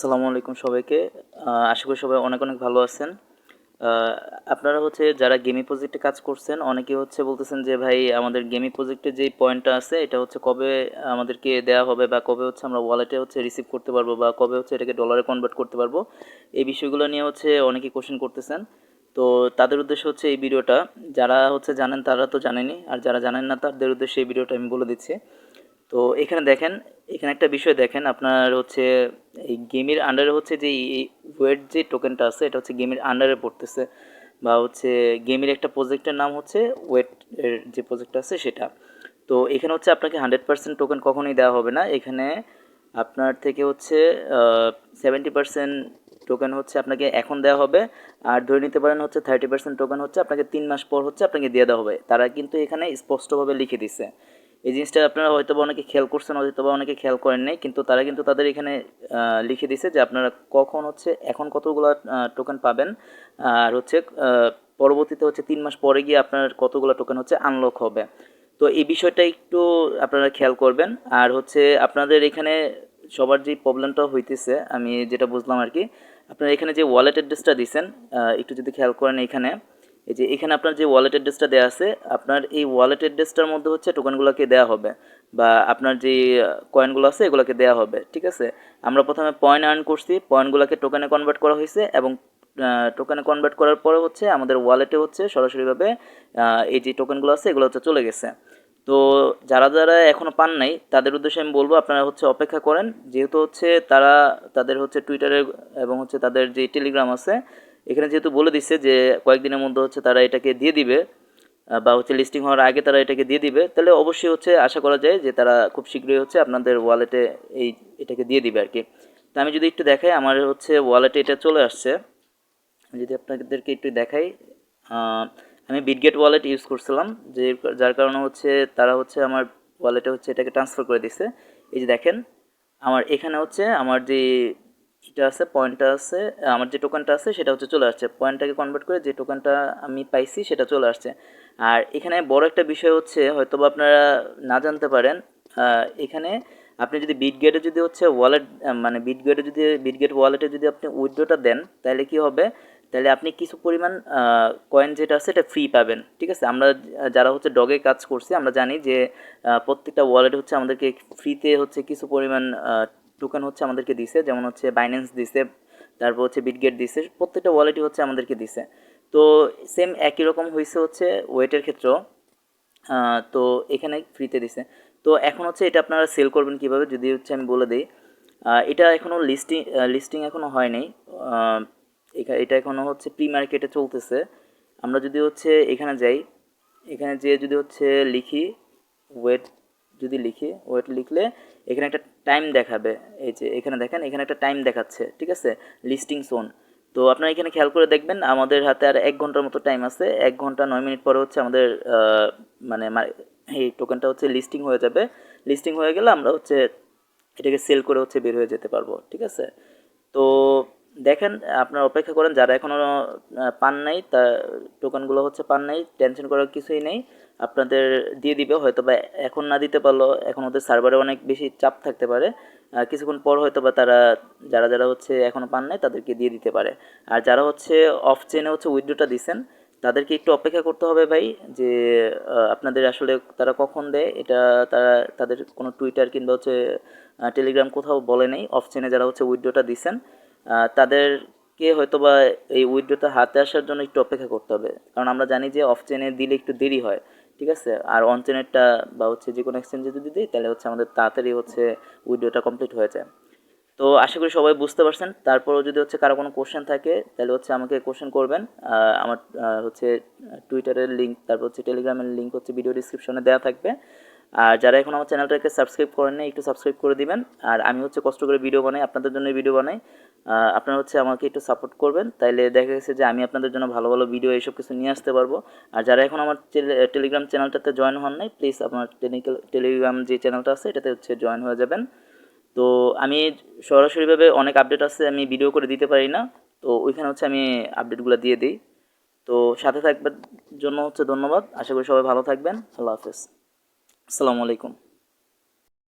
আসসালামু আলাইকুম সবাইকে। আশা করি সবাই অনেক অনেক ভালো আছেন। আপনারা যারা গেমি প্রজেক্টে কাজ করছেন, অনেকেই বলতেছেন যে ভাই আমাদের গেমি প্রজেক্টে যেই পয়েন্টটা আছে এটা কবে আমাদেরকে দেওয়া হবে, বা কবে আমরা ওয়ালেটে রিসিভ করতে পারবো, বা কবে এটাকে ডলারে কনভার্ট করতে পারবো। এই বিষয়গুলো নিয়ে অনেকেই কোশ্চেন করতেছেন। তো তাদের উদ্দেশ্যে এই ভিডিওটা। যারা জানেন তারা তো জানেনই, আর যারা জানেন না তাদের উদ্দেশ্যে এই ভিডিওটা আমি বলে দিচ্ছি। তো এখানে দেখেন, এখানে একটা বিষয় দেখেন, আপনার এই গেমের আন্ডারে যে এই ওয়েট যে টোকেনটা আছে এটা গেমের আন্ডারে পড়তেছে, বা গেমের একটা প্রজেক্টের নাম ওয়েট এর যে প্রজেক্ট আছে সেটা। তো এখানে আপনাকে 100% টোকেন কখনোই দেওয়া হবে না। এখানে আপনার থেকে 70% টোকেন আপনাকে এখন দেওয়া হবে, আর ধরে নিতে পারেন 30% টোকেন আপনাকে 3 মাস পর আপনাকে দিয়ে দেওয়া হবে। তারা কিন্তু এখানে স্পষ্টভাবে লিখে দিছে। এই জিনিসটা আপনারা হয়তোবা অনেকে খেয়াল করছেন, হয়তোবা অনেকে খেয়াল করেন নাই, কিন্তু তারা কিন্তু তাদের এখানে লিখে দিছে যে আপনারা কখন এখন কতগুলো টোকেন পাবেন, আর পরবর্তীতে 3 মাস পরে গিয়ে আপনার কতগুলো টোকেন আনলক হবে। তো এই বিষয়টা একটু আপনারা খেয়াল করবেন। আর আপনাদের এখানে সবার যে প্রবলেমটা হইতেছে আমি যেটা বুঝলাম আর কি, আপনারা এখানে যে ওয়ালেট অ্যাড্রেসটা দিচ্ছেন, একটু যদি খেয়াল করেন এখানে, এই যে এখানে আপনার যে ওয়ালেট অ্যাড্রেসটা দেওয়া আছে, আপনার এই ওয়ালেট অ্যাড্রেসটার মধ্যে টোকেনগুলোকে দেওয়া হবে, বা আপনার যে কয়েনগুলো আছে এগুলোকে দেওয়া হবে। ঠিক আছে, আমরা প্রথমে পয়েন্ট আর্ন করছি, পয়েন্টগুলোকে টোকেনে কনভার্ট করা হয়েছে, এবং টোকেনে কনভার্ট করার পরে আমাদের ওয়ালেটে সরাসরিভাবে এই যে টোকেনগুলো আছে এগুলো চলে গেছে। তো যারা যারা এখনও পান নাই তাদের উদ্দেশ্যে আমি বলবো আপনারা অপেক্ষা করেন, যেহেতু তারা তাদের টুইটারে এবং তাদের যে টেলিগ্রাম আছে এখানে যেহেতু বলে দিচ্ছে যে কয়েকদিনের মধ্যে তারা এটাকে দিয়ে দিবে, বা লিস্টিং হওয়ার আগে তারা এটাকে দিয়ে দিবে, তাহলে অবশ্যই আশা করা যায় যে তারা খুব শীঘ্রই আপনাদের ওয়ালেটে এটাকে দিয়ে দিবে আর কি। তো আমি যদি একটু দেখাই, আমার ওয়ালেটে এটা চলে আসছে। আমি যদি আপনাদেরকে একটু দেখাই, আমি বিটগেট ওয়ালেট ইউজ করছিলাম, যে যার কারণে তারা আমার ওয়ালেটে এটাকে ট্রান্সফার করে দিছে। এই যে দেখেন, আমার এখানে আমার যে এটা আছে, পয়েন্টটা আছে, আমার যে টোকেনটা আছে সেটা চলে আসছে। পয়েন্টটাকে কনভার্ট করে যে টোকেনটা আমি পাইছি সেটা চলে আসছে। আর এখানে বড় একটা বিষয় হয়তোবা আপনারা না জানতে পারেন, এখানে আপনি যদি বিটগেটে যদি ওয়ালেট, মানে বিটগেট ওয়ালেটে যদি আপনি উইথড্রটা দেন, তাহলে কি হবে, তাহলে আপনি কিছু পরিমাণ কয়েন যেটা আছে এটা ফ্রি পাবেন। ঠিক আছে, আমরা যারা ডগে কাজ করছি আমরা জানি যে প্রত্যেকটা ওয়ালেট আমাদেরকে ফ্রিতে কিছু পরিমাণ টোকেন আমাদেরকে দিছে, যেমন বাইন্যান্স দিছে, তারপর বিটগেট দিছে, প্রত্যেকটা ওয়ালেটই আমাদেরকে দিছে। তো সেম একই রকম হয়েছে ওয়েটের ক্ষেত্রেও। তো এখানে ফ্রিতে দিছে। তো এখন এটা আপনারা সেল করবেন কিভাবে যদি আমি বলে দিই। এটা এখনও লিস্টিং এখনও হয় নাই। এটা এখনও প্রি মার্কেটে চলতেছে। আমরা যদি এখানে যাই, এখানে যেয়ে যদি লিখি ওয়েট, যদি লিখি ওয়েট লিখলে এখানে একটা টাইম দেখাবে। এই যে এখানে দেখেন, এখানে একটা টাইম দেখাচ্ছে। ঠিক আছে, লিস্টিং সোন। তো আপনারা এখানে খেয়াল করে দেখবেন আমাদের হাতে আর 1 ঘন্টার মতো টাইম আছে। 1 ঘন্টা 9 মিনিট পরে আমাদের মানে এই টোকেনটা লিস্টিং হয়ে যাবে। লিস্টিং হয়ে গেলে আমরা এটাকে সেল করে বের হয়ে যেতে পারবো। ঠিক আছে, তো দেখেন, আপনারা অপেক্ষা করেন, যারা এখনও পান নাই তা টোকেনগুলো পান নাই, টেনশন করার কিছুই নেই, আপনাদের দিয়ে দিবে। হয়তো বা এখন না দিতে পারলো, এখন ওদের সার্ভারে অনেক বেশি চাপ থাকতে পারে, কিছুক্ষণ পর হয়তো বা তারা যারা যারা এখনও পান নাই তাদেরকে দিয়ে দিতে পারে। আর যারা অফ চেনে উইথড্রটা দিছেন তাদেরকে একটু অপেক্ষা করতে হবে ভাই, যে আপনাদের আসলে তারা কখন দেয় এটা তারা তাদের কোনো টুইটার কিংবা টেলিগ্রাম কোথাও বলে নেই। অফ চেনে যারা উইথড্রটা দিছেন তাদেরকে হয়তোবা এই উইথড্রটা হাতে আসার জন্য একটু অপেক্ষা করতে হবে, কারণ আমরা জানি যে অফ চেনে দিলে একটু দেরি হয়। ঠিক আছে, আর অন চেনেরটা বা যে কোনো এক্সচেঞ্জে যদি দিই তাহলে আমাদের তাড়াতাড়ি উইথড্রটা কমপ্লিট হয়ে যায়। তো আশা করি সবাই বুঝতে পারছেন। তারপরেও যদি কারো কোনো কোশ্চেন থাকে তাহলে আমাকে কোশ্চেন করবেন। আমার টুইটারের লিঙ্ক, তারপর টেলিগ্রামের লিঙ্ক ভিডিও ডিসক্রিপশনে দেওয়া থাকবে। আর যারা এখন আমার চ্যানেলটাকে সাবস্ক্রাইব করেন না একটু সাবস্ক্রাইব করে দিবেন। আর আমি কষ্ট করে ভিডিও বানাই, আপনাদের জন্য ভিডিও বানাই। আপনারা আমাকে একটু সাপোর্ট করবেন, তাইলে দেখা গেছে যে আমি আপনাদের জন্য ভালো ভালো ভিডিও এইসব কিছু নিয়ে আসতে পারবো। আর যারা এখন আমার টেলিগ্রাম চ্যানেলটাতে জয়েন হন নাই, প্লিজ আপনার টেলিগ্রাম যে চ্যানেলটা আছে এটাতে জয়েন হয়ে যাবেন। তো আমি সরাসরিভাবে অনেক আপডেট আছে আমি ভিডিও করে দিতে পারি না, তো ওইখানে আমি আপডেটগুলো দিয়ে দিই। তো সাথে থাকবার জন্য ধন্যবাদ। আশা করি সবাই ভালো থাকবেন। আল্লাহ হাফেজ, আসসালামু আলাইকুম।